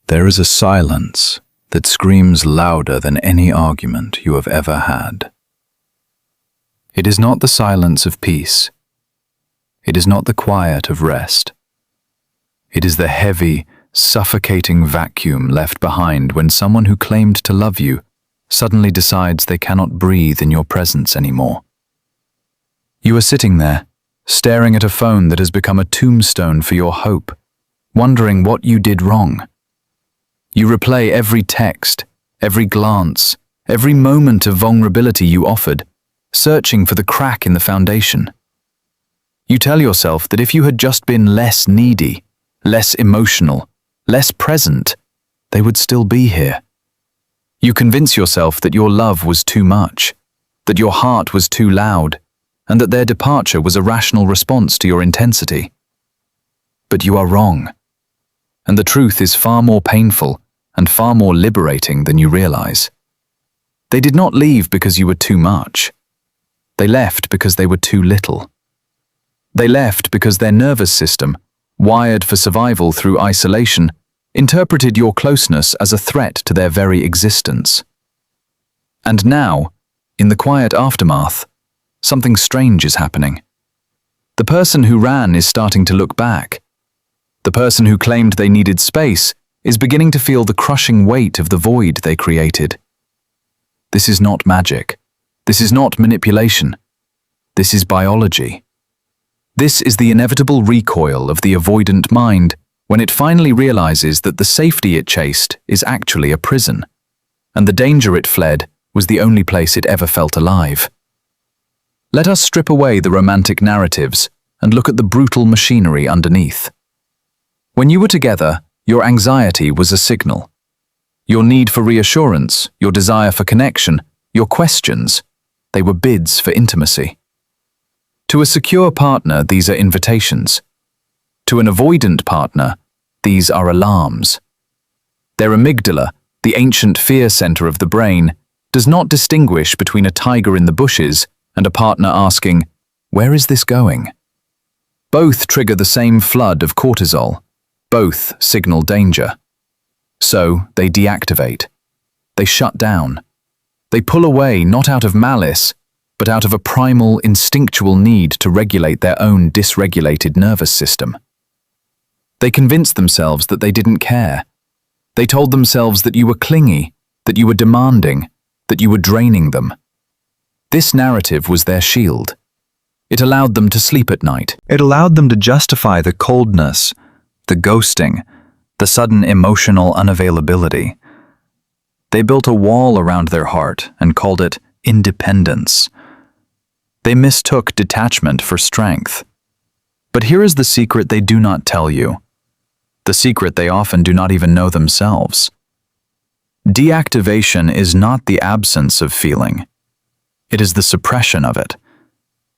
There is a silence that screams louder than any argument you have ever had. It is not the silence of peace. It is not the quiet of rest. It is the heavy, suffocating vacuum left behind when someone who claimed to love you suddenly decides they cannot breathe in your presence anymore. You are sitting there, staring at a phone that has become a tombstone for your hope, wondering what you did wrong. You replay every text, every glance, every moment of vulnerability you offered, searching for the crack in the foundation. You tell yourself that if you had just been less needy, less emotional, less present, they would still be here. You convince yourself that your love was too much, that your heart was too loud, and that their departure was a rational response to your intensity. But you are wrong, and the truth is far more painful and far more liberating than you realize. They did not leave because you were too much. They left because they were too little. They left because their nervous system, wired for survival through isolation, interpreted your closeness as a threat to their very existence. And now, in the quiet aftermath, something strange is happening. The person who ran is starting to look back. The person who claimed they needed space is beginning to feel the crushing weight of the void they created. This is not magic. This is not manipulation. This is biology. This is the inevitable recoil of the avoidant mind when it finally realizes that the safety it chased is actually a prison, and the danger it fled was the only place it ever felt alive. Let us strip away the romantic narratives and look at the brutal machinery underneath. When you were together, your anxiety was a signal. Your need for reassurance, your desire for connection, your questions, they were bids for intimacy. To a secure partner, these are invitations. To an avoidant partner, these are alarms. Their amygdala, the ancient fear center of the brain, does not distinguish between a tiger in the bushes and a partner asking, "Where is this going?" Both trigger the same flood of cortisol. Both signal danger. So they deactivate. They shut down. They pull away not out of malice, but out of a primal, instinctual need to regulate their own dysregulated nervous system. They convinced themselves that they didn't care. They told themselves that you were clingy, that you were demanding, that you were draining them. This narrative was their shield. It allowed them to sleep at night. It allowed them to justify the coldness, the ghosting, the sudden emotional unavailability. They built a wall around their heart and called it independence. They mistook detachment for strength. But here is the secret they do not tell you. The secret they often do not even know themselves. Deactivation is not the absence of feeling. It is the suppression of it.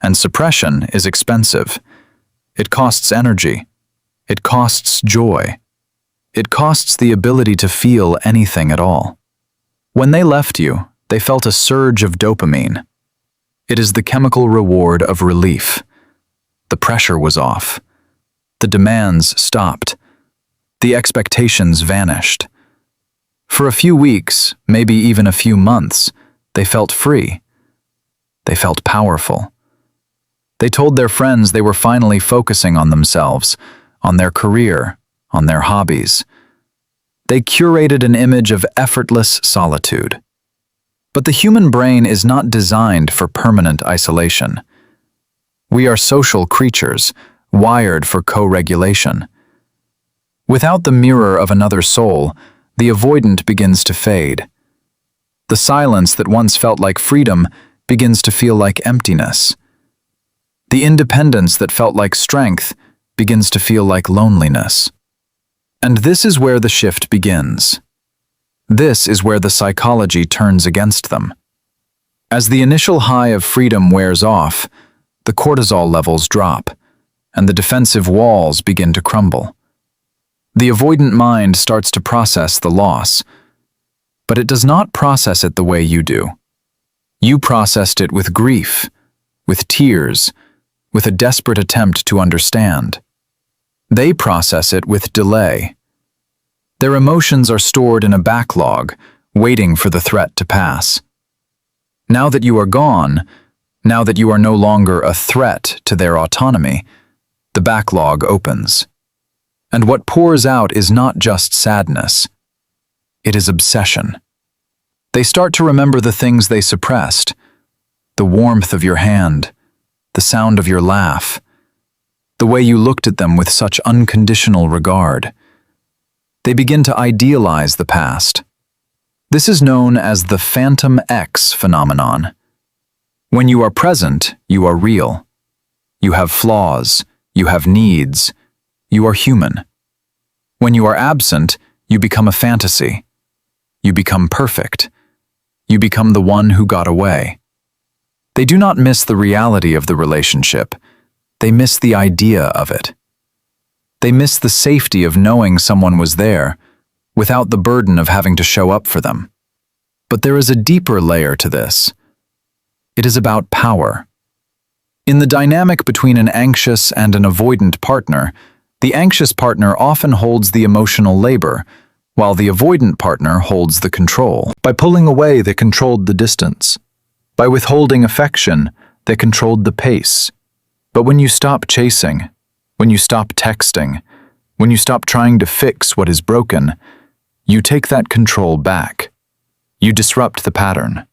And suppression is expensive. It costs energy. It costs joy. It costs the ability to feel anything at all. When they left you, they felt a surge of dopamine. It is the chemical reward of relief. The pressure was off. The demands stopped. The expectations vanished. For a few weeks, maybe even a few months, they felt free. They felt powerful. They told their friends they were finally focusing on themselves, on their career, on their hobbies. They curated an image of effortless solitude. But the human brain is not designed for permanent isolation. We are social creatures, wired for co-regulation. Without the mirror of another soul, the avoidant begins to fade. The silence that once felt like freedom begins to feel like emptiness. The independence that felt like strength begins to feel like loneliness. And this is where the shift begins. This is where the psychology turns against them. As the initial high of freedom wears off, the cortisol levels drop, and the defensive walls begin to crumble. The avoidant mind starts to process the loss, but it does not process it the way you do. You processed it with grief, with tears, with a desperate attempt to understand. They process it with delay. Their emotions are stored in a backlog, waiting for the threat to pass. Now that you are gone, now that you are no longer a threat to their autonomy, the backlog opens. And what pours out is not just sadness. It is obsession. They start to remember the things they suppressed, the warmth of your hand, the sound of your laugh, the way you looked at them with such unconditional regard. They begin to idealize the past. This is known as the phantom ex phenomenon. When you are present, you are real. You have flaws, you have needs, you are human. When you are absent, you become a fantasy. You become perfect. You become the one who got away. They do not miss the reality of the relationship. They miss the idea of it. They miss the safety of knowing someone was there, without the burden of having to show up for them. But there is a deeper layer to this. It is about power. In the dynamic between an anxious and an avoidant partner, the anxious partner often holds the emotional labor, while the avoidant partner holds the control. By pulling away, they controlled the distance. By withholding affection, they controlled the pace. But when you stop chasing, when you stop texting, when you stop trying to fix what is broken, you take that control back. You disrupt the pattern.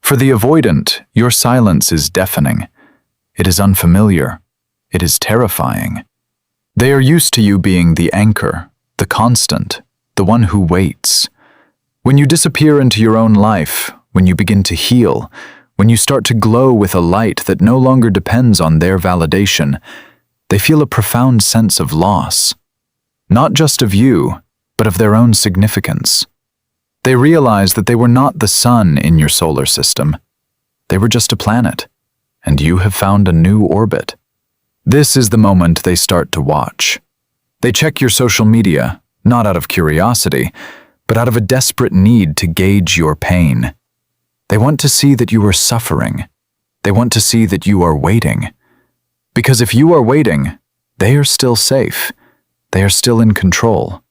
For the avoidant, your silence is deafening. It is unfamiliar. It is terrifying. They are used to you being the anchor, the constant, the one who waits. When you disappear into your own life, when you begin to heal, when you start to glow with a light that no longer depends on their validation, they feel a profound sense of loss. Not just of you, but of their own significance. They realize that they were not the sun in your solar system. They were just a planet, and you have found a new orbit. This is the moment they start to watch. They check your social media, not out of curiosity, but out of a desperate need to gauge your pain. They want to see that you are suffering. They want to see that you are waiting. Because if you are waiting, they are still safe. They are still in control.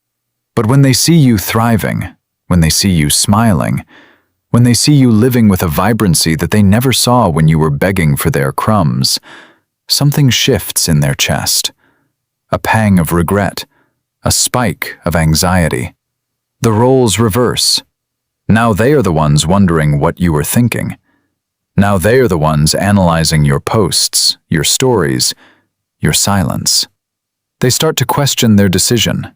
But when they see you thriving, when they see you smiling, when they see you living with a vibrancy that they never saw when you were begging for their crumbs, something shifts in their chest. A pang of regret, a spike of anxiety. The roles reverse. Now they are the ones wondering what you were thinking. Now they are the ones analyzing your posts, your stories, your silence. They start to question their decision.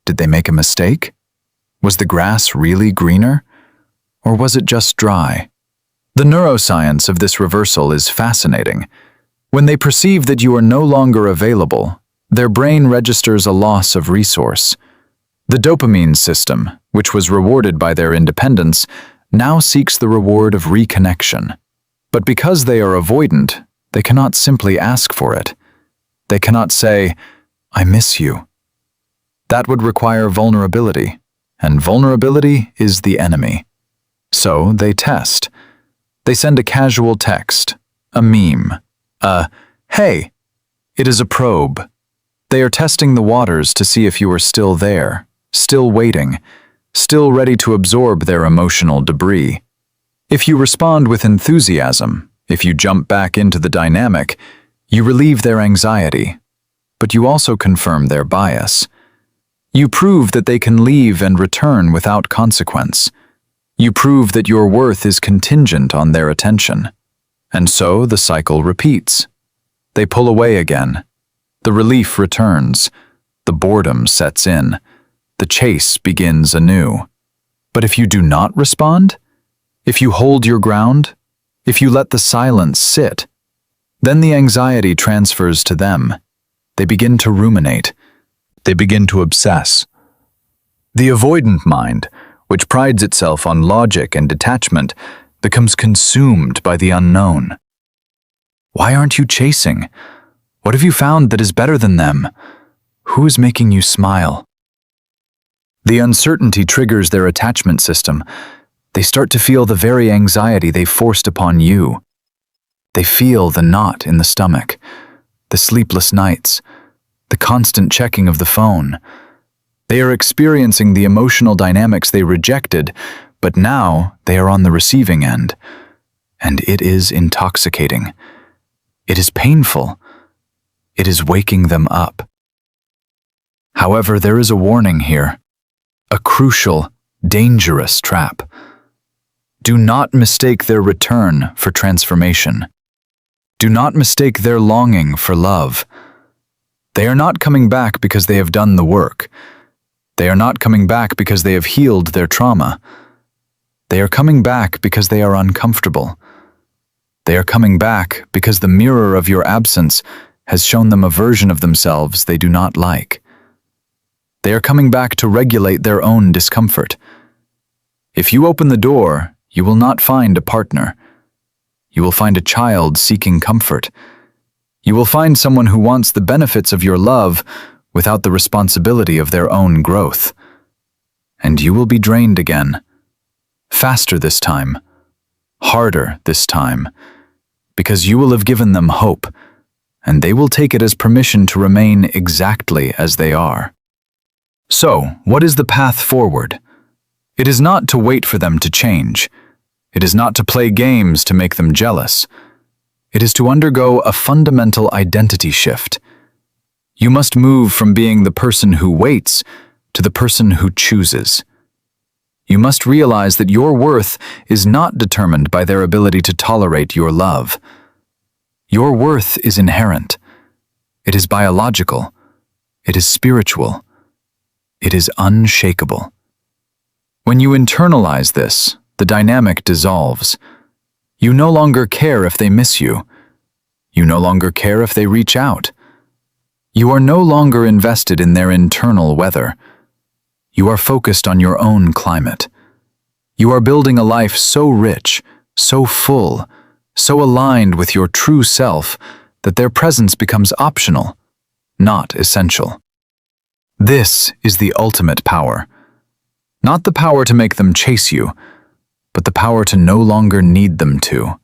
Did they make a mistake? Was the grass really greener? Or was it just dry? The neuroscience of this reversal is fascinating. When they perceive that you are no longer available, their brain registers a loss of resource. The dopamine system, which was rewarded by their independence, now seeks the reward of reconnection. But because they are avoidant, they cannot simply ask for it. They cannot say, "I miss you." That would require vulnerability, and vulnerability is the enemy. So they test. They send a casual text, a meme, "Hey." It is a probe. They are testing the waters to see if you are still there, still waiting, still ready to absorb their emotional debris. If you respond with enthusiasm, if you jump back into the dynamic, you relieve their anxiety, but you also confirm their bias. You prove that they can leave and return without consequence. You prove that your worth is contingent on their attention. And so the cycle repeats. They pull away again. The relief returns. The boredom sets in. The chase begins anew. But if you do not respond, if you hold your ground, if you let the silence sit, then the anxiety transfers to them. They begin to ruminate. They begin to obsess. The avoidant mind, which prides itself on logic and detachment, becomes consumed by the unknown. Why aren't you chasing? What have you found that is better than them? Who is making you smile? The uncertainty triggers their attachment system. They start to feel the very anxiety they forced upon you. They feel the knot in the stomach, the sleepless nights, the constant checking of the phone. They are experiencing the emotional dynamics they rejected, but now they are on the receiving end. And it is intoxicating. It is painful. It is waking them up. However, there is a warning here. A crucial, dangerous trap. Do not mistake their return for transformation. Do not mistake their longing for love. They are not coming back because they have done the work. They are not coming back because they have healed their trauma. They are coming back because they are uncomfortable. They are coming back because the mirror of your absence has shown them a version of themselves they do not like. They are coming back to regulate their own discomfort. If you open the door, you will not find a partner. You will find a child seeking comfort. You will find someone who wants the benefits of your love without the responsibility of their own growth. And you will be drained again. Faster this time. Harder this time. Because you will have given them hope, and they will take it as permission to remain exactly as they are. So, what is the path forward? It is not to wait for them to change. It is not to play games to make them jealous. It is to undergo a fundamental identity shift. You must move from being the person who waits to the person who chooses. You must realize that your worth is not determined by their ability to tolerate your love. Your worth is inherent. It is biological. It is spiritual. It is unshakable. When you internalize this, the dynamic dissolves. You no longer care if they miss you. You no longer care if they reach out. You are no longer invested in their internal weather. You are focused on your own climate. You are building a life so rich, so full, so aligned with your true self that their presence becomes optional, not essential. This is the ultimate power. Not the power to make them chase you, but the power to no longer need them to.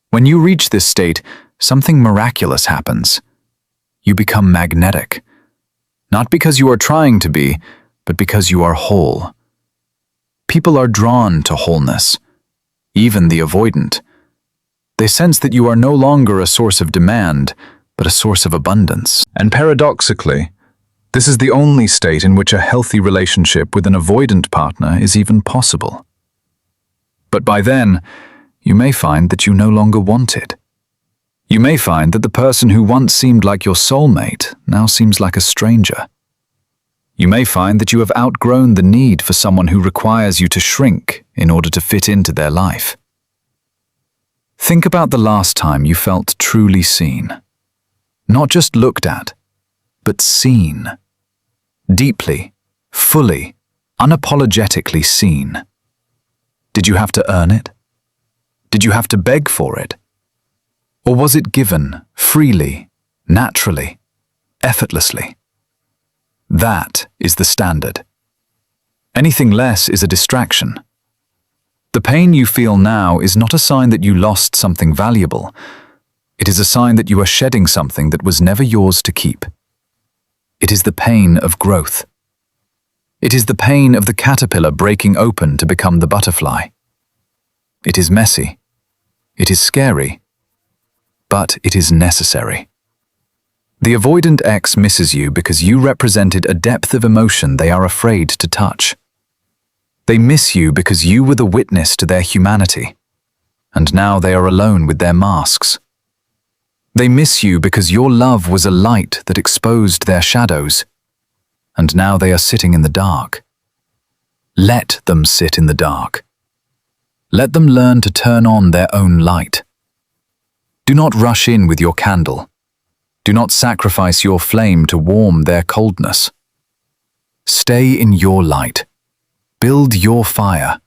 When you reach this state, something miraculous happens. You become magnetic. Not because you are trying to be, but because you are whole. People are drawn to wholeness, even the avoidant. They sense that you are no longer a source of demand, but a source of abundance. And paradoxically, this is the only state in which a healthy relationship with an avoidant partner is even possible. But by then, you may find that you no longer want it. You may find that the person who once seemed like your soulmate now seems like a stranger. You may find that you have outgrown the need for someone who requires you to shrink in order to fit into their life. Think about the last time you felt truly seen. Not just looked at, but seen. Deeply, fully, unapologetically seen. Did you have to earn it? Did you have to beg for it? Or was it given freely, naturally, effortlessly? That is the standard. Anything less is a distraction. The pain you feel now is not a sign that you lost something valuable. It is a sign that you are shedding something that was never yours to keep. It is the pain of growth. It is the pain of the caterpillar breaking open to become the butterfly. It is messy. It is scary. But it is necessary. The avoidant ex misses you because you represented a depth of emotion they are afraid to touch. They miss you because you were the witness to their humanity, and now they are alone with their masks. They miss you because your love was a light that exposed their shadows, and now they are sitting in the dark. Let them sit in the dark. Let them learn to turn on their own light. Do not rush in with your candle. Do not sacrifice your flame to warm their coldness. Stay in your light. Build your fire.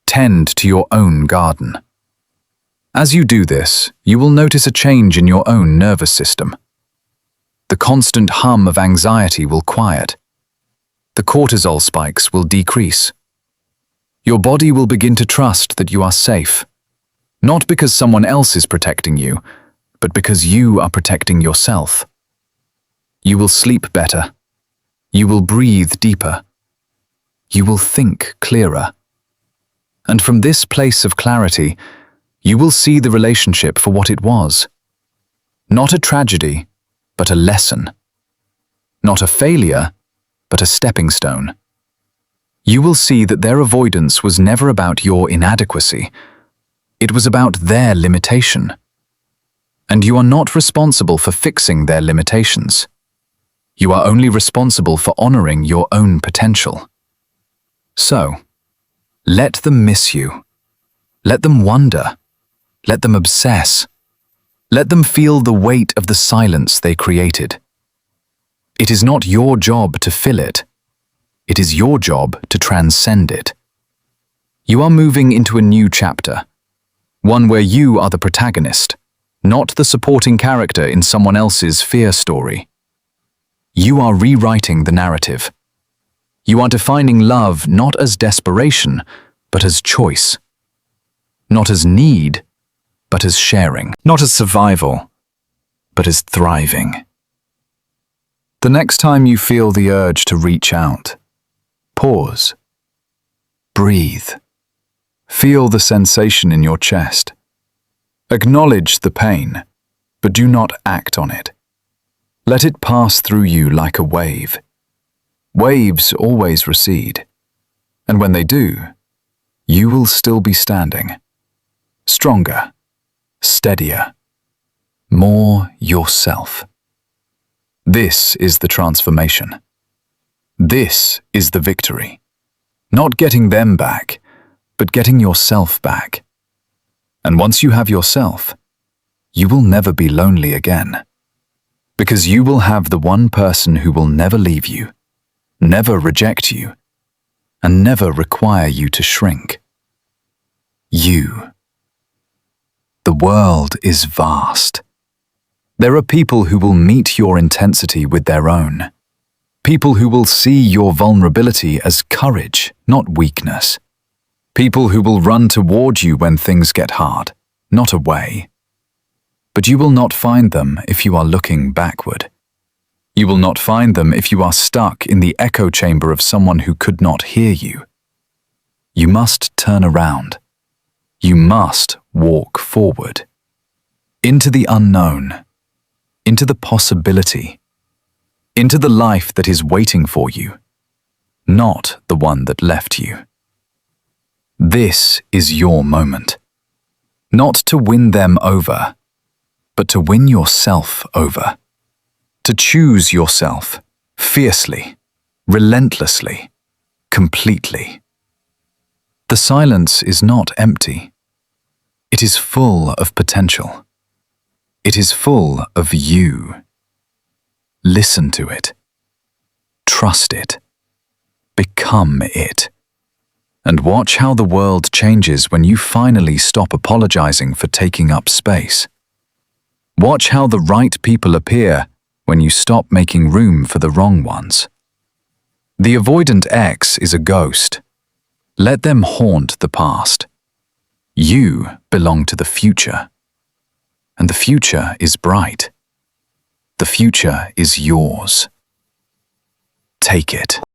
Tend to your own garden. As you do this, you will notice a change in your own nervous system. The constant hum of anxiety will quiet. The cortisol spikes will decrease. Your body will begin to trust that you are safe, not because someone else is protecting you, but because you are protecting yourself. You will sleep better. You will breathe deeper. You will think clearer. And from this place of clarity, you will see the relationship for what it was. Not a tragedy, but a lesson. Not a failure, but a stepping stone. You will see that their avoidance was never about your inadequacy. It was about their limitation. And you are not responsible for fixing their limitations. You are only responsible for honoring your own potential. So, let them miss you. Let them wonder. Let them obsess. Let them feel the weight of the silence they created. It is not your job to fill it. It is your job to transcend it. You are moving into a new chapter, one where you are the protagonist, not the supporting character in someone else's fear story. You are rewriting the narrative. You are defining love not as desperation, but as choice. Not as need, but as sharing. Not as survival, but as thriving. The next time you feel the urge to reach out, pause. Breathe. Feel the sensation in your chest. Acknowledge the pain, but do not act on it. Let it pass through you like a wave. Waves always recede, and when they do, you will still be standing. Stronger, steadier, more yourself. This is the transformation. This is the victory. Not getting them back, but getting yourself back. And once you have yourself, you will never be lonely again. Because you will have the one person who will never leave you, never reject you, and never require you to shrink. You. The world is vast. There are people who will meet your intensity with their own. People who will see your vulnerability as courage, not weakness. People who will run toward you when things get hard, not away. But you will not find them if you are looking backward. You will not find them if you are stuck in the echo chamber of someone who could not hear you. You must turn around. You must walk forward. Into the unknown. Into the possibility. Into the life that is waiting for you. Not the one that left you. This is your moment. Not to win them over, but to win yourself over. To choose yourself fiercely, relentlessly, completely. The silence is not empty. It is full of potential. It is full of you. Listen to it. Trust it. Become it. And watch how the world changes when you finally stop apologizing for taking up space. Watch how the right people appear when you stop making room for the wrong ones. The avoidant ex is a ghost. Let them haunt the past. You belong to the future. And the future is bright. The future is yours. Take it.